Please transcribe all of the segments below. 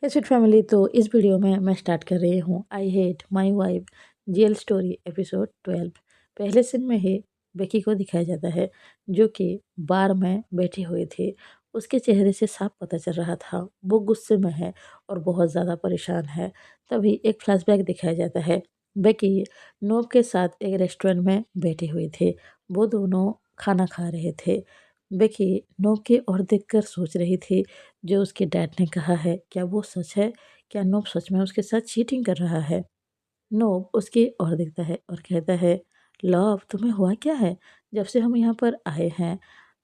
Sweet family, तो इस video में मैं स्टार्ट कर रही हूँ I hate my wife jail story episode 12। पहले सीन में ही बेकी को दिखाया जाता है जो कि बार में बैठी हुई थी। उसके चेहरे से साफ पता चल रहा था वो गुस्से में है और बहुत ज़्यादा परेशान है। तभी एक फ्लैशबैक दिखाया जाता है। बेकी नोब के साथ एक रेस्टोरेंट में बैठी हुई थी। वो दोनों खाना खा रहे थे। बेकी नोब की ओर देखकर सोच रही थी जो उसके डैड ने कहा है क्या वो सच है? क्या नोब सच में उसके साथ चीटिंग कर रहा है? नोब उसकी ओर देखता है और कहता है, लव तुम्हें हुआ क्या है? जब से हम यहाँ पर आए हैं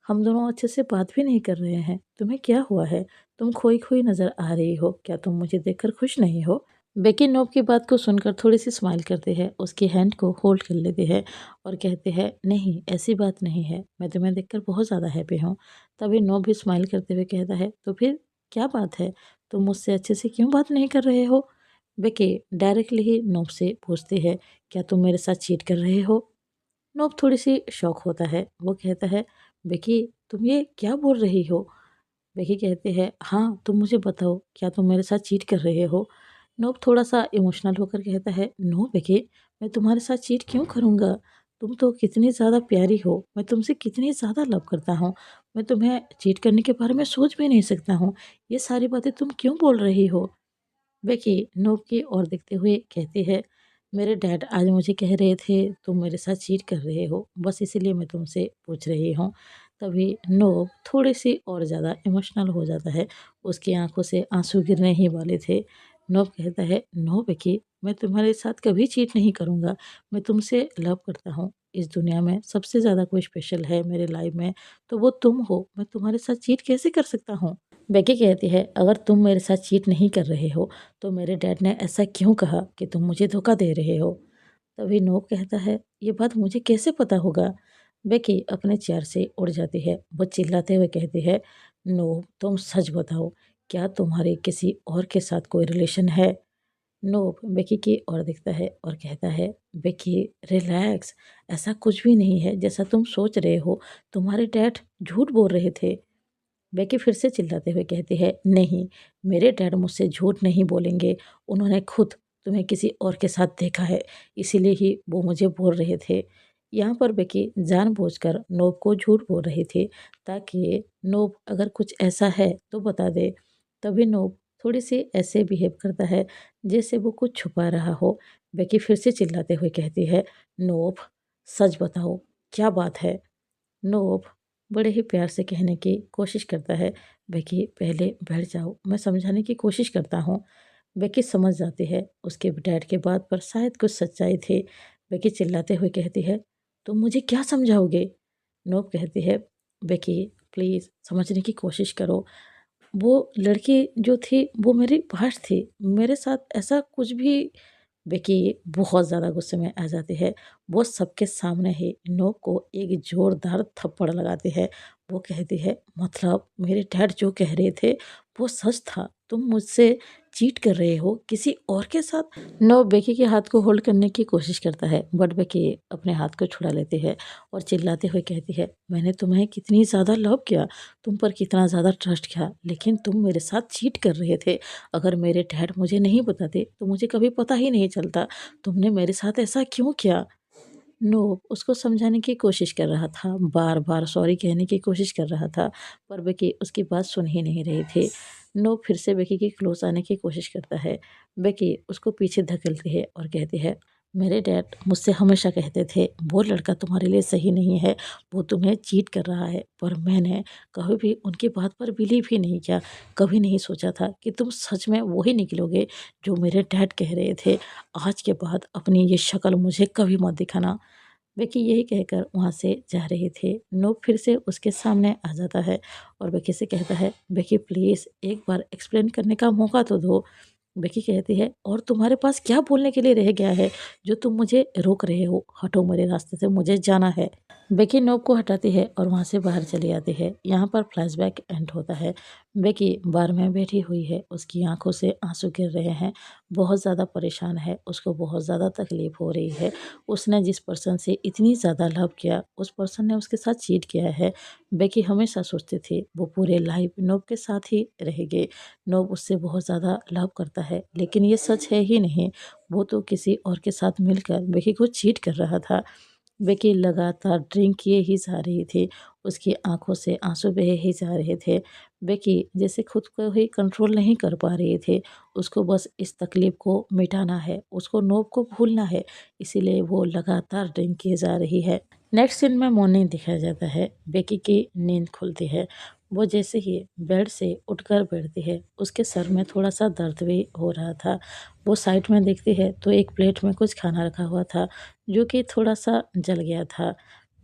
हम दोनों अच्छे से बात भी नहीं कर रहे हैं। तुम्हें क्या हुआ है? तुम खोई खोई नजर आ रही हो। क्या तुम मुझे देखकर खुश नहीं हो? बेकी नोब की बात को सुनकर थोड़ी सी स्माइल करते हैं, उसकी हैंड को होल्ड कर लेते हैं और कहते हैं, नहीं ऐसी बात नहीं है, मैं तुम्हें देखकर बहुत ज़्यादा हैप्पी हूँ। तभी नोब भी स्माइल करते हुए कहता है, तो फिर क्या बात है? तुम मुझसे अच्छे से क्यों बात नहीं कर रहे हो? बेकी डायरेक्टली ही नोब से पूछती है, क्या तुम मेरे साथ चीट कर रहे हो? नोब थोड़ी सी शॉक होता है। वो कहता है, बेकी तुम ये क्या बोल रही हो? बेकी कहते हैं, हाँ तुम मुझे बताओ क्या तुम मेरे साथ चीट कर रहे हो? नोब थोड़ा सा इमोशनल होकर कहता है, नो बेकी मैं तुम्हारे साथ चीट क्यों करूँगा? तुम तो कितनी ज़्यादा प्यारी हो, मैं तुमसे कितनी ज़्यादा लव करता हूँ। मैं तुम्हें चीट करने के बारे में सोच भी नहीं सकता हूँ। ये सारी बातें तुम क्यों बोल रही हो? बेकी नोब की ओर देखते हुए कहती है, मेरे डैड आज मुझे कह रहे थे तुम मेरे साथ चीट कर रहे हो, बस इसीलिए मैं तुमसे पूछ रही हूँ। तभी नोब थोड़ी सी और ज़्यादा इमोशनल हो जाता है। उसकी आंखों से आंसू गिरने ही वाले थे। नोब कहता है, नो बेकी मैं तुम्हारे साथ कभी चीट नहीं करूँगा। मैं तुमसे लव करता हूँ। इस दुनिया में सबसे ज़्यादा कोई स्पेशल है मेरे लाइफ में तो वो तुम हो। मैं तुम्हारे साथ चीट कैसे कर सकता हूँ? बेकी कहती है, अगर तुम मेरे साथ चीट नहीं कर रहे हो तो मेरे डैड ने ऐसा क्यों कहा कि तुम मुझे धोखा दे रहे हो? तभी नोब कहता है, ये बात मुझे कैसे पता होगा? बेकी अपने चेयर से उड़ जाती है। वो चिल्लाते हुए कहती है, नोब तुम सच बताओ, क्या तुम्हारे किसी और के साथ कोई रिलेशन है? नोब बेकी की ओर देखता है और कहता है, बेकी रिलैक्स, ऐसा कुछ भी नहीं है जैसा तुम सोच रहे हो। तुम्हारे डैड झूठ बोल रहे थे। बेकी फिर से चिल्लाते हुए कहती है, नहीं मेरे डैड मुझसे झूठ नहीं बोलेंगे। उन्होंने खुद तुम्हें किसी और के साथ देखा है, इसीलिए ही वो मुझे बोल रहे थे। यहाँ पर बेकी जानबूझकर नोब को झूठ बोल रही थी ताकि नोब अगर कुछ ऐसा है तो बता दे। तभी नोब थोड़ी सी ऐसे बिहेव करता है जैसे वो कुछ छुपा रहा हो। बेकी फिर से चिल्लाते हुए कहती है, नोब सच बताओ क्या बात है? नोब बड़े ही प्यार से कहने की कोशिश करता है, बेकी पहले बैठ जाओ, मैं समझाने की कोशिश करता हूँ। बेकी समझ जाती है उसके डैड के बात पर शायद कुछ सच्चाई थी। बेकी चिल्लाते हुए कहती है, तुम मुझे क्या समझाओगे? नोब कहती है, बेकी प्लीज़ समझने की कोशिश करो। वो लड़की जो थी वो मेरी पास थी, मेरे साथ ऐसा कुछ भी। बेकी बहुत ज़्यादा गुस्से में आ जाती है। वो सबके सामने ही नोब को एक ज़ोरदार थप्पड़ लगाती है। वो कहती है, मतलब मेरे डैड जो कह रहे थे वो सच था? तुम मुझसे चीट कर रहे हो किसी और के साथ? नोब बेकी के हाथ को होल्ड करने की कोशिश करता है बट बेकी अपने हाथ को छुड़ा लेती है और चिल्लाते हुए कहती है, मैंने तुम्हें कितनी ज़्यादा लव किया, तुम पर कितना ज़्यादा ट्रस्ट किया, लेकिन तुम मेरे साथ चीट कर रहे थे। अगर मेरे डैड मुझे नहीं बताते तो मुझे कभी पता ही नहीं चलता। तुमने मेरे साथ ऐसा क्यों किया? नोब उसको समझाने की कोशिश कर रहा था, बार-बार सॉरी कहने की कोशिश कर रहा था, पर बेकी उसकी बात सुन ही नहीं रही थी। नोब फिर से बेकी के क्लोज़ आने की कोशिश करता है। बेकी उसको पीछे धकेलती है और कहती है, मेरे डैड मुझसे हमेशा कहते थे, वो लड़का तुम्हारे लिए सही नहीं है, वो तुम्हें चीट कर रहा है, पर मैंने कभी भी उनकी बात पर बिलीव ही नहीं किया। कभी नहीं सोचा था कि तुम सच में वो ही निकलोगे जो मेरे डैड कह रहे थे। आज के बाद अपनी ये शक्ल मुझे कभी मत दिखाना। बेकी यही कहकर वहाँ से जा रही थी। नूब फिर से उसके सामने आ जाता है और बेकी से कहता है, बेकी प्लीज़ एक बार एक्सप्लेन करने का मौका तो दो। बेकी कहती है, और तुम्हारे पास क्या बोलने के लिए रह गया है जो तुम मुझे रोक रहे हो? हटो मेरे रास्ते से, मुझे जाना है। बेकी नोब को हटाती है और वहाँ से बाहर चली आती है। यहाँ पर फ्लैशबैक एंड होता है। बेकी बार में बैठी हुई है, उसकी आंखों से आंसू गिर रहे हैं, बहुत ज़्यादा परेशान है, उसको बहुत ज़्यादा तकलीफ हो रही है। उसने जिस पर्सन से इतनी ज़्यादा लव किया, उस पर्सन ने उसके साथ चीट किया है। बेकी हमेशा सोचती थी वो पूरे लाइफ नोब के साथ ही रहेगी। नोब उससे बहुत ज़्यादा लव करता है, लेकिन ये सच है ही नहीं। वो तो किसी और के साथ मिलकर बेकी को चीट कर रहा था। बेकी लगातार ड्रिंक किए ही जा रही थी, उसकी आँखों से आँसू बहे ही जा रहे थे। बेकी जैसे खुद को ही कंट्रोल नहीं कर पा रही थी, उसको बस इस तकलीफ़ को मिटाना है, उसको नोब को भूलना है, इसीलिए वो लगातार ड्रिंक किए जा रही है। नेक्स्ट सीन में मॉर्निंग दिखाया जाता है, बेकी की नींद खुलती है। वो जैसे ही बेड से उठकर बैठती है, उसके सर में थोड़ा-सा दर्द भी हो रहा था। वो साइड में देखती है तो एक प्लेट में कुछ खाना रखा हुआ था, जो कि थोड़ा-सा जल गया था।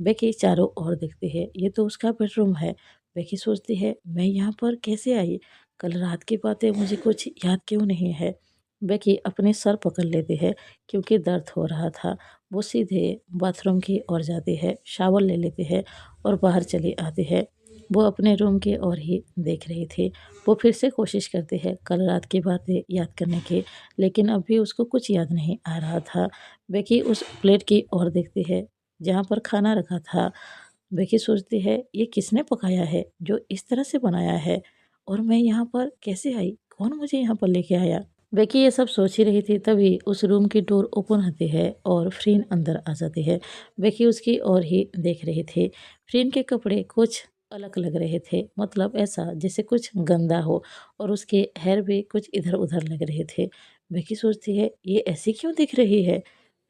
बेकी चारों ओर देखती है, ये तो उसका बेडरूम है। बेकी सोचती है, मैं यहाँ पर कैसे आई? कल रात की बातें मुझे कुछ याद क्यों नहीं है? बेकी अपने सर पकड़ लेती है क्योंकि दर्द हो रहा था। वो सीधे बाथरूम की ओर जाती है, शावर ले लेती है और बाहर चली आती है। वो अपने रूम की ओर ही देख रही थी। वो फिर से कोशिश करती है कल रात की बातें याद करने की, लेकिन अभी उसको कुछ याद नहीं आ रहा था। बेकी उस प्लेट की ओर देखती है जहाँ पर खाना रखा था। बेकी सोचती है ये किसने पकाया है जो इस तरह से बनाया है, और मैं यहाँ पर कैसे आई? कौन मुझे यहाँ पर लेके आया? बेकी ये सब सोच ही रही थी, तभी उस रूम की डोर ओपन होती है और फ्रीन अंदर आ जाती है। बेकी उसकी ओर ही देख रही थी। फ्रीन के कपड़े कुछ अलग लग रहे थे, मतलब ऐसा जैसे कुछ गंदा हो, और उसके हेयर भी कुछ इधर-उधर लग रहे थे। बेकी सोचती है ये ऐसी क्यों दिख रही है?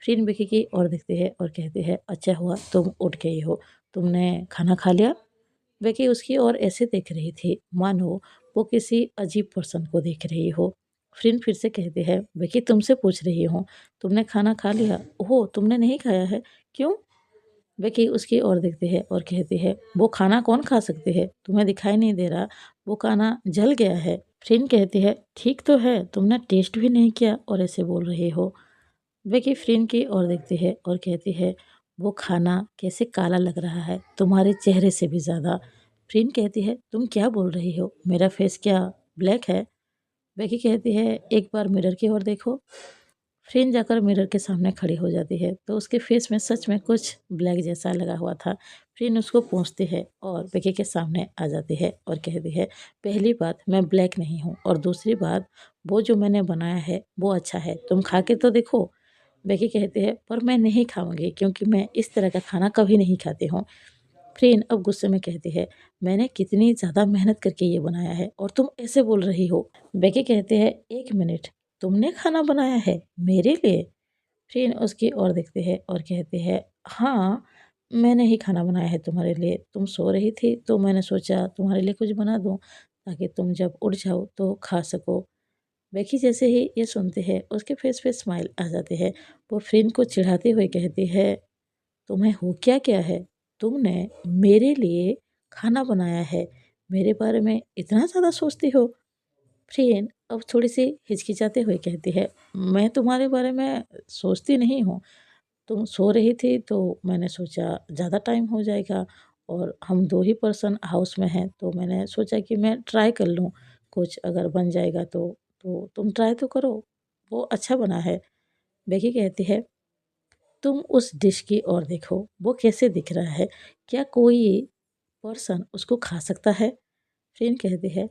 फ्रीन बेकी की ओर देखती है और कहती है अच्छा हुआ तुम उठ गई हो, तुमने खाना खा लिया? बेकी उसकी ओर ऐसे देख रही थी मानो वो किसी अजीब पर्सन को देख रही हो। फ्रिन फिर से कहती है, बेकी तुमसे पूछ रही हूँ, तुमने खाना खा लिया? ओह! तुमने नहीं खाया है, क्यों? बेकी उसकी ओर देखती है और कहती है, वो खाना कौन खा सकती है? तुम्हें दिखाई नहीं दे रहा, वो खाना जल गया है। फ्रिन कहती है, ठीक तो है, तुमने टेस्ट भी नहीं किया और ऐसे बोल रही हो। बेकी फ्रिन की ओर देखती है और कहती है, वो खाना कैसे काला लग रहा है, तुम्हारे चेहरे से भी ज़्यादा। फ्रिन कहती है, तुम क्या बोल रही हो? मेरा फेस क्या ब्लैक है? बेकी कहती है, एक बार मिरर की ओर देखो। फ्रिन जाकर मिरर के सामने खड़ी हो जाती है तो उसके फेस में सच में कुछ ब्लैक जैसा लगा हुआ था। फ्रिन उसको पूछती है और बेकी के सामने आ जाती है और कहती है, पहली बात मैं ब्लैक नहीं हूँ, और दूसरी बात वो जो मैंने बनाया है वो अच्छा है, तुम खा के तो देखो। बेकी कहती है, पर मैं नहीं खाऊंगी क्योंकि मैं इस तरह का खाना कभी नहीं खाती हूँ। फ्रेंड अब गुस्से में कहती है, मैंने कितनी ज़्यादा मेहनत करके ये बनाया है और तुम ऐसे बोल रही हो। बेकी कहते हैं, एक मिनट, तुमने खाना बनाया है मेरे लिए? फ्रेंड उसकी ओर देखते हैं और कहते हैं, हाँ, मैंने ही खाना बनाया है तुम्हारे लिए। तुम सो रही थी तो मैंने सोचा तुम्हारे लिए कुछ बना दूँ ताकि तुम जब उठ जाओ तो खा सको। बेकी जैसे ही ये सुनते हैं उसके फेस पे स्माइल आ जाती है। वो फ्रेंड को चिढ़ाते हुए कहती है, तुम्हें हो क्या है? तुमने मेरे लिए खाना बनाया है, मेरे बारे में इतना ज़्यादा सोचती हो? फ्रेंड अब थोड़ी-सी हिचकिचाते हुए कहती है, मैं तुम्हारे बारे में सोचती नहीं हूँ। तुम सो रही थी तो मैंने सोचा ज़्यादा टाइम हो जाएगा और हम 2 ही पर्सन हाउस में हैं, तो मैंने सोचा कि मैं ट्राई कर लूँ, कुछ अगर बन जाएगा तो तुम ट्राई तो करो, वो अच्छा बना है। बेकी कहती है, तुम उस डिश की ओर देखो, वो कैसे दिख रहा है? क्या कोई पर्सन उसको खा सकता है? फ्रेंड कहती है,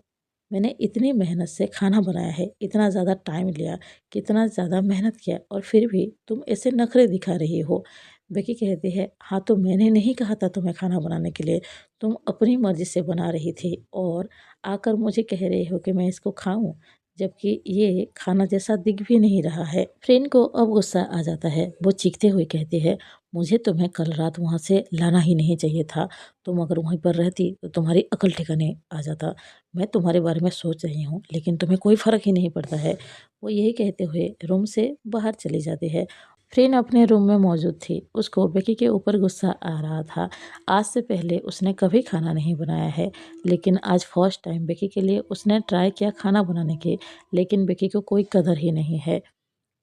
मैंने इतनी मेहनत से खाना बनाया है, इतना ज़्यादा टाइम लिया, कितना ज़्यादा मेहनत किया, और फिर भी तुम ऐसे नखरे दिखा रही हो। बेकी कहती है, हाँ तो मैंने नहीं कहा था तुम्हें खाना बनाने के लिए, तुम अपनी मर्ज़ी से बना रही थी और आकर मुझे कह रही हो कि मैं इसको खाऊँ, जबकि ये खाना जैसा दिख भी नहीं रहा है। फ्रेंड को अब गुस्सा आ जाता है, वो चीखते हुए कहती है, मुझे तुम्हें कल रात वहाँ से लाना ही नहीं चाहिए था। तुम अगर वहीं पर रहती तो तुम्हारी अकल ठिकाने आ जाता। मैं तुम्हारे बारे में सोच रही हूँ, लेकिन तुम्हें कोई फ़र्क ही नहीं पड़ता है। वो यही कहते हुए रूम से बाहर चली जाती है। फ्रेंड अपने रूम में मौजूद थी। उसको बेकी के ऊपर गुस्सा आ रहा था। आज से पहले उसने कभी खाना नहीं बनाया है, लेकिन आज फर्स्ट टाइम बेकी के लिए उसने ट्राई किया खाना बनाने की, लेकिन बेकी को कोई कदर ही नहीं है।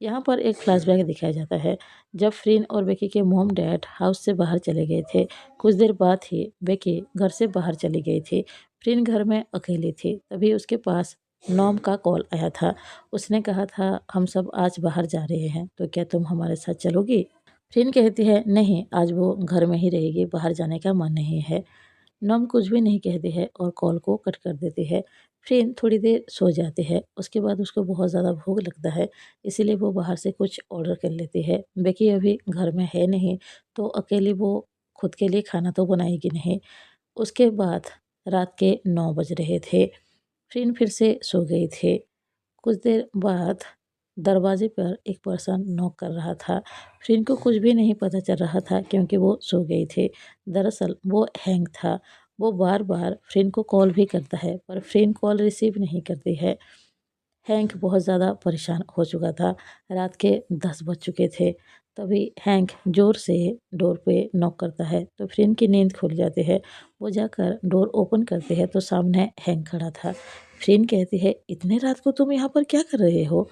यहाँ पर एक फ्लैशबैक दिखाया जाता है जब फ्रीन और बेकी के मॉम डैड हाउस से बाहर चले गए थे। कुछ देर बाद ही बेकी घर से बाहर चली गई थी। फ्रीन घर में अकेली थी। तभी उसके पास नॉम का कॉल आया था। उसने कहा था, हम सब आज बाहर जा रहे हैं, तो क्या तुम हमारे साथ चलोगी? फ्रीन कहती है, नहीं, आज वो घर में ही रहेगी, बाहर जाने का मन नहीं है। नम कुछ भी नहीं कहती है और कॉल को कट कर देती है। फ्रेन थोड़ी देर सो जाती है। उसके बाद उसको बहुत ज़्यादा भूख लगता है, इसीलिए वो बाहर से कुछ ऑर्डर कर लेती है। बेकी अभी घर में है नहीं, तो अकेली वो खुद के लिए खाना तो बनाएगी नहीं। उसके बाद रात के 9 बज रहे थे। फ्रेन फिर से सो गई थी। कुछ देर बाद दरवाजे पर एक पर्सन नॉक कर रहा था। फ्रीन को कुछ भी नहीं पता चल रहा था क्योंकि वो सो गई थी। दरअसल वो हैंक था। वो बार बार फ्रीन को कॉल भी करता है पर फ्रीन कॉल रिसीव नहीं करती है। हैंक बहुत ज़्यादा परेशान हो चुका था। रात के 10 बज चुके थे। तभी हैंक ज़ोर से डोर पे नॉक करता है तो फ्रेन की नींद खुल जाती है। वो जाकर डोर ओपन करती है तो सामने हैंक खड़ा था। फ्रेन कहती है, इतने रात को तुम यहाँ पर क्या कर रहे हो?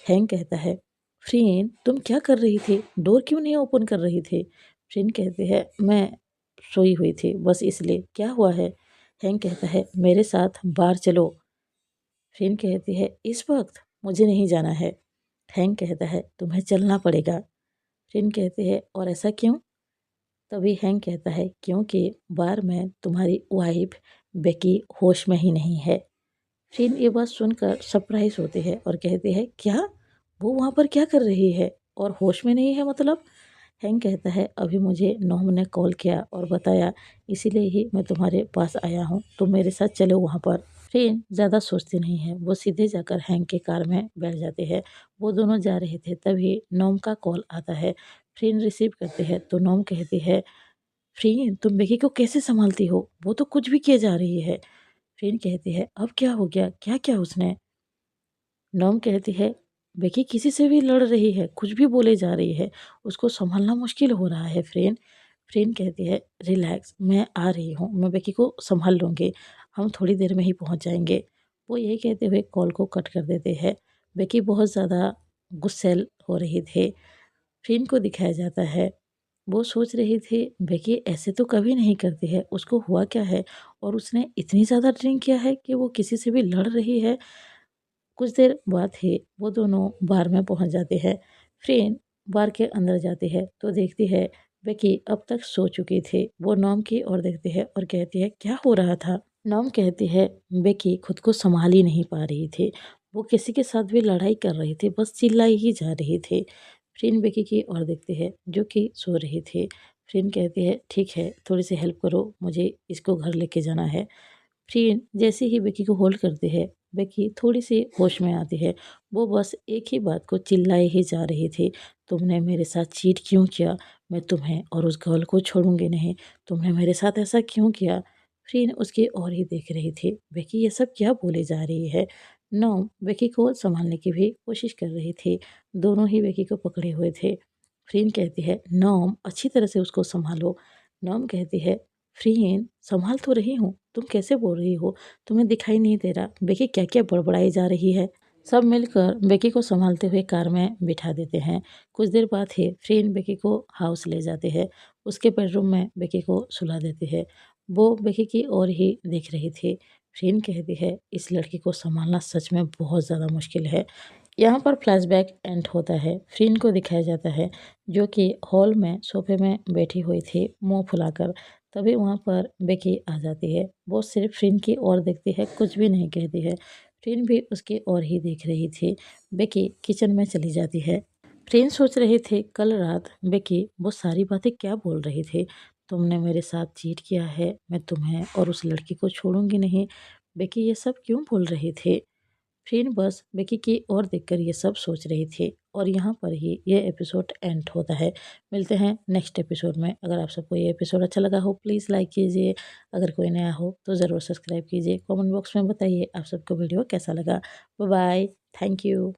हैंक कहता है, फ्रेन तुम क्या कर रही थी? डोर क्यों नहीं ओपन कर रही थी? फ्रेन कहती है, मैं सोई हुई थी, बस इसलिए। क्या हुआ है? हैंक कहता है, मेरे साथ बाहर चलो। फ्रेन कहती है, इस वक्त मुझे नहीं जाना है। हैंक कहता है, तुम्हें चलना पड़ेगा। फ्रेन कहती है, और ऐसा क्यों? तभी हैंक कहता है, क्योंकि बार में तुम्हारी वाइफ बेकी होश में ही नहीं है। फ्रेन ये बात सुनकर सरप्राइज होती है और कहती है, क्या? वो वहाँ पर क्या कर रही है और होश में नहीं है मतलब? हैंक कहता है, अभी मुझे नोम ने कॉल किया और बताया, इसीलिए ही मैं तुम्हारे पास आया हूँ, तुम मेरे साथ चलो वहाँ पर। फ्रेन ज़्यादा सोचती नहीं है। वो सीधे जाकर हैंक के कार में बैठ जाती है। वो दोनों जा रहे थे तभी नोम का कॉल आता है। फ्रेन रिसीव करती है तो नोम कहती है, फ्रेन तुम बेकी को कैसे संभालती हो? वो तो कुछ भी किए जा रही है। फ्रेन कहती है, अब क्या हो गया? क्या क्या उसने? नॉम कहती है, बेकी किसी से भी लड़ रही है, कुछ भी बोले जा रही है, उसको संभालना मुश्किल हो रहा है फ्रेंड। फ्रेंड कहती है, रिलैक्स, मैं आ रही हूँ, मैं बेकी को संभाल लूँगी, हम थोड़ी देर में ही पहुँच जाएंगे। वो यही कहते हुए कॉल को कट कर देते हैं। बेकी बहुत ज़्यादा गुस्सैल हो रही थी। फ्रेंड को दिखाया जाता है, वो सोच रही थी, बेकी ऐसे तो कभी नहीं करती है, उसको हुआ क्या है और उसने इतनी ज़्यादा ड्रिंक किया है कि वो किसी से भी लड़ रही है। कुछ देर बाद ही वो दोनों बार में पहुंच जाते हैं। फ्रेन बार के अंदर जाती है तो देखती है बेकी अब तक सो चुकी थी। वो नॉम की ओर देखती है और कहती है, क्या हो रहा था? नॉम कहती है, बेकी खुद को संभाल ही नहीं पा रही थी। वो किसी के साथ भी लड़ाई कर रही थी, बस चिल्लाई ही जा रही थी। फ्रेन बेकी की ओर देखती है जो कि सो रही थी। फ्रेन कहती है, ठीक है, थोड़ी सी हेल्प करो, मुझे इसको घर लेके जाना है। फ्रेन जैसे ही बेकी को होल्ड करती है, बेकी थोड़ी सी होश में आती है। वो बस एक ही बात को चिल्लाए ही जा रही थी, तुमने मेरे साथ चीट क्यों किया? मैं तुम्हें और उस गर्ल को छोड़ूंगी नहीं। तुमने मेरे साथ ऐसा क्यों किया? फ्रेन उसकी ओर ही देख रही थी। बेकी ये सब क्या बोले जा रही है? नॉम बेकी को संभालने की भी कोशिश कर रही थी। दोनों ही बेकी को पकड़े हुए थे। फ्रेन कहती है, नॉम अच्छी तरह से उसको संभालो। नॉम कहती है, फ्रेन संभाल तो रही हूँ, तुम कैसे बोल रही हो? तुम्हें दिखाई नहीं दे रहा बेकी क्या क्या बड़बड़ाई जा रही है? सब मिलकर बेकी को संभालते हुए कार में बिठा देते हैं। कुछ देर बाद ही फ्रेन बेकी को हाउस ले जाते हैं। उसके बेडरूम में बेकी को सुला देते हैं। वो बेकी की ओर ही देख रही थी। फ्रेन कहती है, इस लड़की को संभालना सच में बहुत ज़्यादा मुश्किल है। यहाँ पर फ्लैशबैक एंड होता है। फ्रेन को दिखाया जाता है जो कि हॉल में सोफे में बैठी हुई थी मुंह फुलाकर। तभी वहाँ पर बेकी आ जाती है। वो सिर्फ फ्रेन की ओर देखती है, कुछ भी नहीं कहती है। फ्रेन भी उसकी ओर ही देख रही थी। बेकी किचन में चली जाती है। फ्रेन सोच रहे थे, कल रात बेकी वो सारी बातें क्या बोल रही थी? तुमने मेरे साथ चीट किया है, मैं तुम्हें और उस लड़की को छोड़ूंगी नहीं। बेकी ये सब क्यों बोल रही थी? फ्रेन बस बेकी की ओर देखकर ये सब सोच रही थी। और यहाँ पर ही ये एपिसोड एंड होता है। मिलते हैं नेक्स्ट एपिसोड में। अगर आप सबको ये एपिसोड अच्छा लगा हो, प्लीज़ लाइक कीजिए। अगर कोई नया हो तो ज़रूर सब्सक्राइब कीजिए। कमेंट बॉक्स में बताइए आप सबको वीडियो कैसा लगा। Bye bye. Thank you.